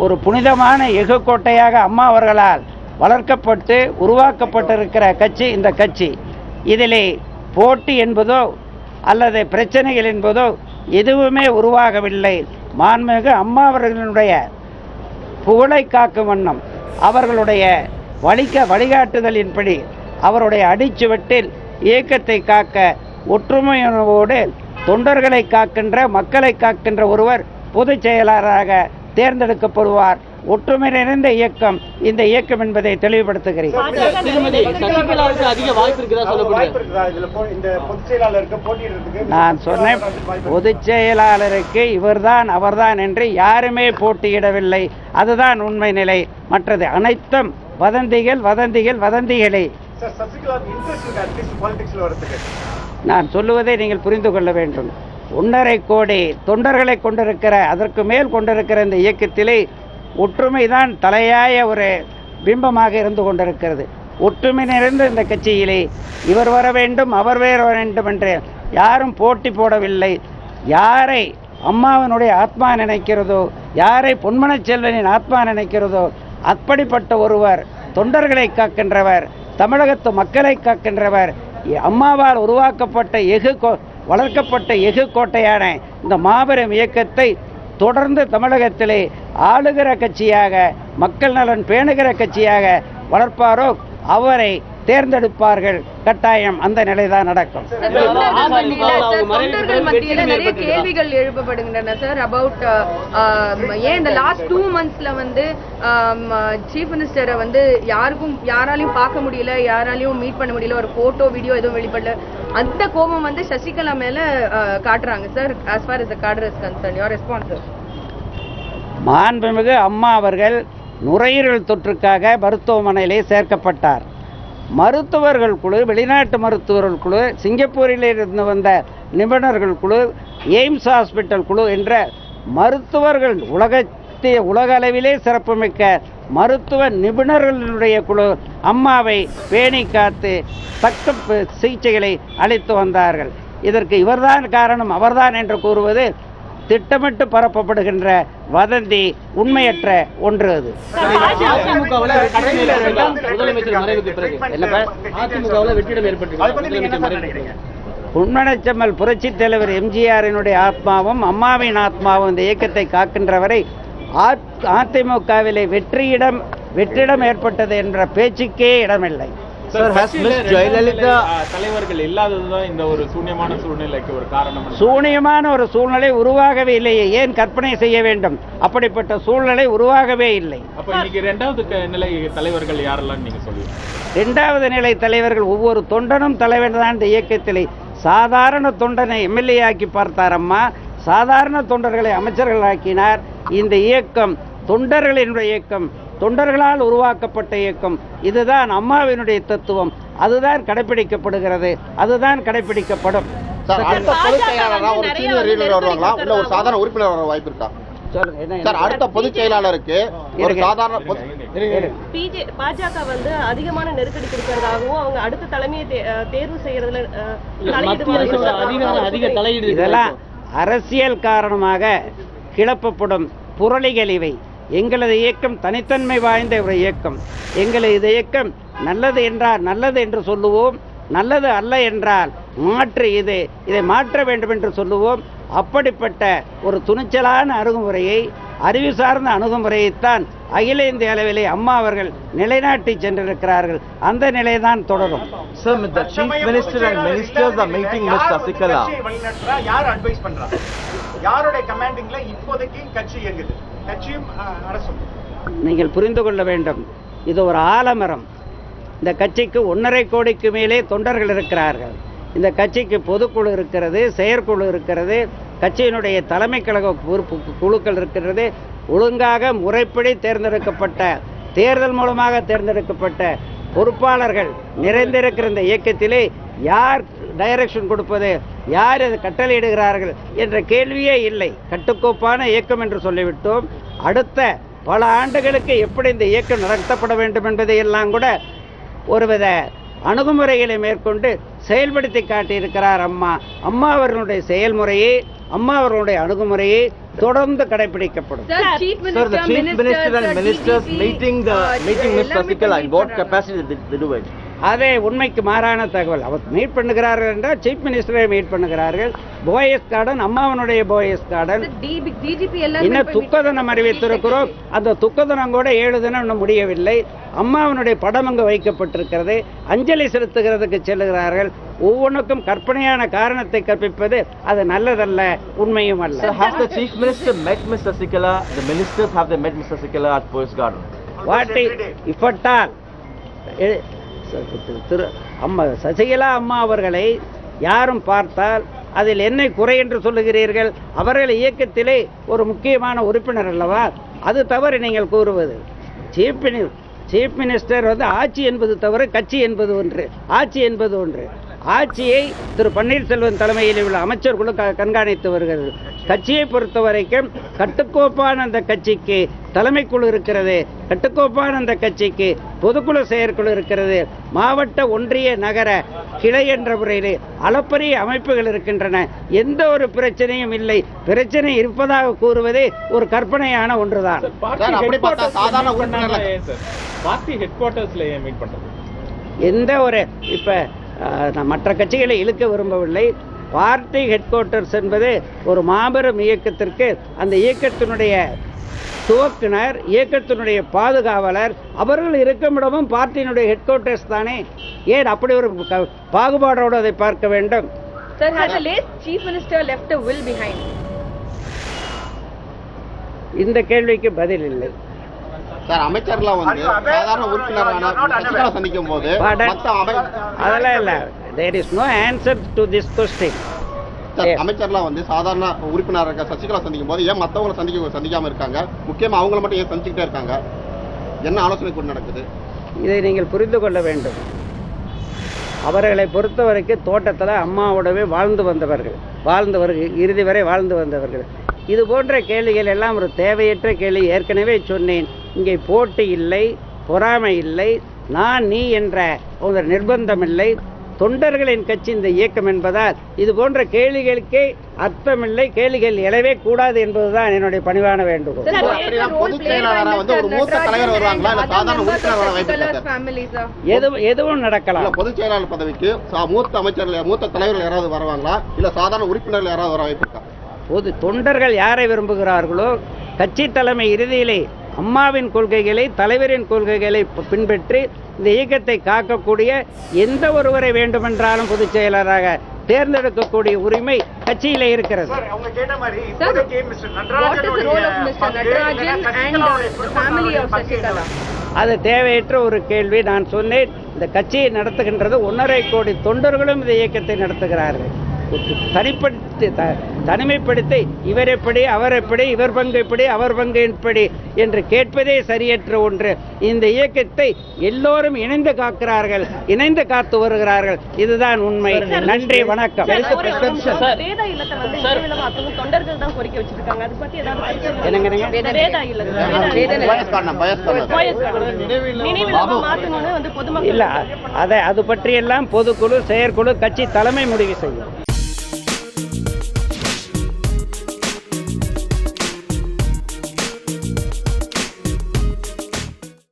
ஒரு புனிதமான எஃகுக்கோட்டையாக அம்மா அவர்களால் வளர்க்கப்பட்டு உருவாக்கப்பட்டிருக்கிற கட்சி இந்த கட்சி. இதிலே போட்டி என்பதோ அல்லது பிரச்சனைகள் என்பதோ எதுவுமே உருவாகவில்லை. மாண்புமிகு அம்மா அவர்களுடைய புகழை காக்கும் வண்ணம் அவர்களுடைய வழிகாட்டுதலின்படி அவருடைய அடிச்சுவட்டில் இயக்கத்தை காக்க ஒற்றுமையோடு தொண்டர்களை காக்கின்ற மக்களை காக்கின்ற ஒருவர் பொதுச் செயலாளராக தேர்ந்தெடுக்கப்படுவார். ஒற்றுமை நிறைந்த இயக்கம் இந்த இயக்கம் என்பதை தெளிவுபடுத்துகிறேன். நான் சொன்னேன், பொதுச் செயலாளருக்கு இவர்தான் அவர்தான் என்று யாருமே போட்டியிடவில்லை. அதுதான் உண்மை நிலை. மற்றது அனைத்தும் வதந்திகளே. நான் சொல்லுவதை நீங்கள் புரிந்து கொள்ள வேண்டும். 1.5 கோடி தொண்டர்களை கொண்டிருக்கிற, அதற்கு மேல் கொண்டிருக்கிற இந்த இயக்கத்திலே ஒற்றுமைதான் தலையாய ஒரு பிம்பமாக இருந்து கொண்டிருக்கிறது. ஒற்றுமை நிறைந்த இந்த கட்சியிலே இவர் வர வேண்டும் அவர் வேற வேண்டும் என்று யாரும் போட்டி போடவில்லை. யாரை அம்மாவினுடைய ஆத்மா நினைக்கிறதோ, யாரை பொன்மனச் செல்வனின் ஆத்மா நினைக்கிறதோ அப்படிப்பட்ட ஒருவர் தொண்டர்களை காக்கின்றவர், தமிழகத்து மக்களை காக்கின்றவர். அம்மாவால் உருவாக்கப்பட்ட வளர்க்கப்பட்ட எஃகு கோட்டையான இந்த மாபெரும் இயக்கத்தை தொடர்ந்து தமிழகத்திலே ஆளுகிற கட்சியாக, மக்கள் நலன் பேணுகிற கட்சியாக வளர்ப்பாரோ அவரை தேர்ந்தெடுப்பார்கள். கட்டாயம் அந்த நிலைதான் நடக்கும். நிறைய கேள்விகள் எழுப்பப்படுகின்றன சார் அபவுட் ஏன் இந்த லாஸ்ட் 2 monthsல வந்து சீஃப் மினிஸ்டரை வந்து யாராலையும் பார்க்க முடியல, யாராலையும் மீட் பண்ண முடியல, ஒரு போட்டோ வீடியோ எதுவும் வெளிப்படல. அந்த கோபம் வந்து சசிகலா மேல காட்டுறாங்க sir. as far as the cadre is concerned, your response? மாண்புமிகு அம்மா அவர்கள் நுரையீரல் தொற்றுக்காக மருத்துவமனையிலே சேர்க்கப்பட்டார். மருத்துவர்கள் குழு, வெளிநாட்டு மருத்துவர்கள் குழு, சிங்கப்பூரிலிருந்து வந்த நிபுணர்கள் குழு, எய்ம்ஸ் ஹாஸ்பிட்டல் குழு என்ற மருத்துவர்கள் உலக அளவிலே சிறப்புமிக்க மருத்துவ நிபுணர்களுடைய குழு அம்மாவை பேணி காத்து தக்க சிகிச்சைகளை அளித்து வந்தார்கள். இதற்கு இவர்தான் காரணம் அவர்தான் என்று கூறுவது திட்டமிட்டு பரப்பப்படுகின்ற வதந்தி, உண்மையற்ற ஒன்று. அது பொன்மனச்செம்மல் புரட்சித் தலைவர் எம்ஜிஆரினுடைய ஆத்மாவும் அம்மாவின் ஆத்மாவும் இந்த இயக்கத்தை காக்கின்றவரை அதிமுகவிலே வெற்றிடம் ஏற்பட்டது என்ற பேச்சுக்கே இடமில்லை. தலைவர்கள் இல்லாததுதான் இந்த ஒரு சூன்யமான சூழ்நிலைக்கு ஒரு காரணம். சூன்யமான ஒரு சூழ்நிலை உருவாகவே இல்லையே, ஏன் கற்பனை செய்ய வேண்டும்? அப்படிப்பட்ட சூழ்நிலை உருவாகவே இல்லை. அப்ப இன்னைக்கு 2வது நிலை தலைவர்கள் யாரெல்லாம் நீங்க சொல்லுவீங்க? 2வது நிலை தலைவர்கள் ஒவ்வொரு தொண்டனும் தலைவர் தான். இந்த இயக்கத்திலே சாதாரண தொண்டனை எம்எல்ஏ ஆக்கி பார்த்தார் அம்மா, சாதாரண தொண்டர்களை அமைச்சர்கள் ஆக்கினார். இந்த இயக்கம் தொண்டர்களினுடைய இயக்கம், தொண்டர்களால் உருவாக்கப்பட்ட இயக்கம். இதுதான் அம்மாவினுடைய தத்துவம். அதுதான் கடைபிடிக்கப்படுகிறது, அதுதான் கடைபிடிக்கப்படும். அடுத்த பொதுச் செயலாளரா ஒரு சீனியர் லீடர் வருவாங்களா, இல்ல ஒரு சாதாரண உறுப்பினர் வர வாய்ப்பு இருக்கா சார்? அடுத்த பொதுச் செயலாளருக்கு ஒரு சாதாரண பாஜக வந்து அதிகமான நெருக்கடி கொடுக்கிறதாகவும் அவங்க அடுத்த தலைமையை தேர்வு செய்யறதுல இதெல்லாம் அரசியல் காரணமாக கிளப்பப்படும் புரளிகள் இவை. எங்களது இயக்கம் தனித்தன்மை வாய்ந்த ஒரு இயக்கம். எங்களது இயக்கம் நல்லது என்றால் நல்லது என்று சொல்லுவோம், நல்லது அல்ல என்றால் இதை மாற்ற வேண்டும் என்று சொல்லுவோம். அப்படிப்பட்ட ஒரு துணிச்சலான அணுகுமுறையை, அறிவு சார்ந்த அணுகுமுறையைத்தான் அகில இந்திய அளவிலே அம்மா அவர்கள் நிலைநாட்டி சென்றிருக்கிறார்கள். அந்த நிலைதான் தொடரும். நீங்கள் புரிந்து கொள்ள வேண்டும், இது ஒரு ஆலமரம். இந்த கட்சிக்கு 1.5 கோடிக்கு மேலே தொண்டர்கள் இருக்கிறார்கள். இந்த கட்சிக்கு பொதுக்குழு இருக்கிறது, செயற்குழு இருக்கிறது, கட்சியினுடைய தலைமை கழக குழுக்கள் இருக்கிறது. ஒழுங்காக முறைப்படி தேர்ந்தெடுக்கப்பட்ட, தேர்தல் மூலமாக தேர்ந்தெடுக்கப்பட்ட பொறுப்பாளர்கள் நிறைந்திருக்கிற இந்த இயக்கத்திலே யார் டைரக்ஷன் கொடுப்பது, யார் அது கட்டளையிடுகிறார்கள் என்ற கேள்வியே இல்லை. கட்டுக்கோப்பான இயக்கம் என்று சொல்லிவிட்டோம். அடுத்த பல ஆண்டுகளுக்கு எப்படி இந்த இயக்கம் நடத்தப்பட வேண்டும் என்பதையெல்லாம் கூட ஒருவித அணுகுமுறைகளை மேற்கொண்டு செயல்படுத்தி காட்டியிருக்கிறார் அம்மா. அம்மா அவர்களுடைய செயல்முறையை, அம்மா அவர்களுடைய அணுகுமுறையை தொடர்ந்து கடைபிடிக்கப்படும். Sir, Chief Sir, the Minister, Chief Minister and ministers DGP, meeting Ms. Sasikala, in what capacity they do it? அதே உண்மைக்கு மாறான தகவல். அவர் மீட் பண்ணுகிறார்கள் என்றால் சீஃப் மினிஸ்டரை மீட் பண்ணுகிறார்கள். போயஸ் கார்டன், அம்மாவனுடைய போயஸ் கார்டன். DGP எல்லாரும் இன்னும் துக்கதனம் அறிவித்திருக்கிறோம். அந்த துக்கதனம் கூட 7 தினம் இன்னும் முடியவில்லை. அம்மாவனுடைய படம் அங்கு வைக்கப்பட்டிருக்கிறது. அஞ்சலி செலுத்துகிறதுக்கு செல்லுகிறார்கள். ஒவ்வொன்றுக்கும் கற்பனையான காரணத்தை கற்பிப்பது அது நல்லதல்ல, உண்மையும் அல்ல. Sir, has the Chief Minister met Ms. Sasikala? The ministers, have they met Ms. Sasikala at Boyce Garden? வாட்டி இப்பட்டால் திரு அம்மா சசிகலா அம்மா அவர்களை யாரும் பார்த்தால் அதில் என்ன குறை என்று சொல்லுகிறீர்கள்? அவர்கள் இயக்கத்திலே ஒரு முக்கியமான உறுப்பினர் அல்லவா? அது தவறு நீங்கள் கூறுவது. சீஃப் மினிஸ்டர் வந்து ஆட்சி என்பது தவறு, கட்சி என்பது ஒன்று, ஆட்சி என்பது ஒன்று. ஆட்சியை திரு பன்னீர்செல்வம் தலைமையில் உள்ள அமைச்சர் குழு கண்காணித்து வருகிறது. கட்சியை பொறுத்த வரைக்கும் கட்டுக்கோப்பான அந்த கட்சிக்கு தலைமை குழு இருக்கிறது, கட்டுக்கோப்பான அந்த கட்சிக்கு பொதுக்குழு செயற்குழு இருக்கிறது, மாவட்ட ஒன்றிய நகர கிளை என்ற முறையில் அளப்பரிய அமைப்புகள் இருக்கின்றன. எந்த ஒரு பிரச்சனையும் இல்லை. பிரச்சனை இருப்பதாக கூறுவதே ஒரு கற்பனையான ஒன்றுதான். பார்ட்டி ஹெட் குவார்ட்டர்ஸ்ல ஏன் மீட் பண்றது? எந்த ஒரு இப்ப மற்ற கட்சிகளை இழுக்க விரும்பவில்லை. பார்ட்டி ஹெட் குவார்ட்டர்ஸ் என்பது ஒரு மாபெரும் இயக்கத்திற்கு அந்த இயக்கத்தினுடைய துவக்குனர், இயக்கத்தினுடைய பாதுகாவலர், அவர்கள் இருக்கும் இடமும் பார்ட்டியினுடைய ஹெட் குவார்ட்டர்ஸ் தானே. ஏன் அப்படி ஒரு பாகுபாடோடு அதை பார்க்க வேண்டும்? Sir, has the late Chief Minister left a will behind? இந்த கேள்விக்கு பதில் இல்லை. சார், அமைச்சர்லாம் வந்து சாதாரண உறுப்பினரான சசிகலா சந்திக்கும் போது அதெல்லாம் இல்ல. there is no answer to this question. அமைச்சர்லாம் வந்து சாதாரண உறுப்பினராக சசிகலா சந்திக்கும் போது ஏன் மற்றவங்களை சந்திக்காம இருக்காங்க? முக்கியமா அவங்கள மட்டும் ஏன் சந்திச்சுக்கிட்டே இருக்காங்க? என்ன ஆலோசனை கொண்டு நடக்குது? இதை நீங்கள் புரிந்து கொள்ள வேண்டும். அவர்களை பொறுத்த வரைக்கும் தோட்டத்தில் அம்மாவோடவே வாழ்ந்து வந்தவர்கள், இறுதி வரை வாழ்ந்து வந்தவர்கள். இது போன்ற கேள்விகள் எல்லாம் ஒரு தேவையற்ற கேள்வி. ஏற்கனவே சொன்னேன், இங்கே போட்டி இல்லை, பொறாமை இல்லை, நான் நீ என்ற ஒரு நிர்பந்தம் இல்லை. தொண்டர்களின் கட்சி இந்த இயக்கம் என்பதால் இது போன்ற கேள்விகளுக்கே அர்த்தமில்லை, கேள்விகள் எழவே கூடாது என்பதுதான் என்னுடைய பணிவான வேண்டுகோள். பொதுச் செயலாளராக வந்து ஒரு மூத்த தலைவர் வருவாங்களா இல்ல சாதாரண உறுப்பினர் வர வாய்ப்பு இருக்கா? எதுவும் நடக்கலாம். பொதுச் செயலாளர் பதவிக்கு மூத்த அமைச்சர்கள், மூத்த தலைவர்கள் யாராவது வருவாங்களா இல்ல சாதாரண உறுப்பினர்கள் யாராவது வர வாய்ப்பு இருக்கா? பொது தொண்டர்கள் யாரை விரும்புகிறார்களோ, கட்சி தலைமை இறுதியிலே அம்மாவின் கொள்கைகளை, தலைவரின் கொள்கைகளை பின்பற்றி இந்த இயக்கத்தை காக்கக்கூடிய எந்த ஒருவரை வேண்டுமென்றாலும் பொதுச் செயலராக தேர்ந்தெடுக்கக்கூடிய உரிமை கட்சியிலே இருக்கிறது. அது தேவையற்ற ஒரு கேள்வி. நான் சொன்னேன், இந்த கட்சியை நடத்துகின்றது 1.5 கோடி தொண்டர்களும் இந்த இயக்கத்தை நடத்துகிறார்கள். தனிமைப்படுத்தி இவர் எப்படி, அவர் எப்படி, இவர் பங்கு எப்படி, அவர் பங்கு எப்படி என்று கேட்பதே சரியற்ற ஒன்று. இந்த இயக்கத்தை எல்லோரும் இணைந்து காக்கிறார்கள், இணைந்து காத்து வருகிறார்கள். இதுதான் உண்மை. நன்றி, வணக்கம். இல்ல, அது பற்றியெல்லாம் பொதுக்குழு, செயற்குழு, கட்சி தலைமை முடிவு செய்யும்.